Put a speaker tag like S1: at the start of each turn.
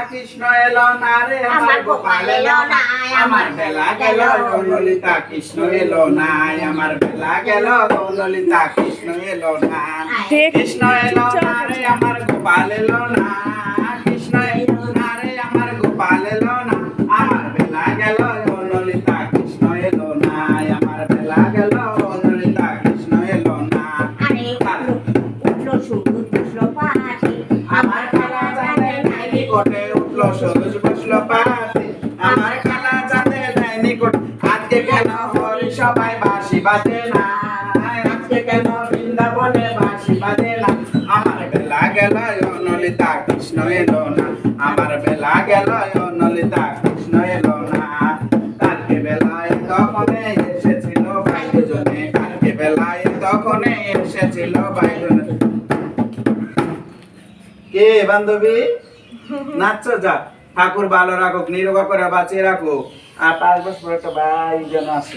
S1: কৃষ্ণ এলো না রে আমার গোপাল এলো না, আমার বেলা গেল ললিতা কৃষ্ণ এলো না, আমার বেলা গেল ললিতা কৃষ্ণ এলো না, কৃষ্ণ এলো না রে আমার গোপাল এলো না, কৃষ্ণ এলো না রে আমার গোপাল এলো না, আমার বেলা গেল ললিতা কৃষ্ণ এলো না, আমার বেলা গেল ললিতা কৃষ্ণ এলো না। আমার খালা জানে নাইনি কোটে উঠলো সবুজ বসলো পাতে, আমার খালা জানে নাইনি কোটে আজকে কেন হরি সবাই বাঁশি বাজে না, আজকে কেন বৃন্দাবনে বাঁশি বাজে না, আমার বেলা গেল ললিতা কৃষ্ণ এলো না, আমার বেলা গেল ললিতা কৃষ্ণ এলো না। কালকে বেলায় তখনে এসেছিল ভাই দুজনে, কালকে বেলায় তখনে এসেছিল ভাই দুজনে। কে বান্ধবী নাচছো? যা, ঠাকুর ভালো রাখুক, নিরোগা করে বাঁচিয়ে রাখুক, আর 5 বছর পর একটা ভাই যেন আসে।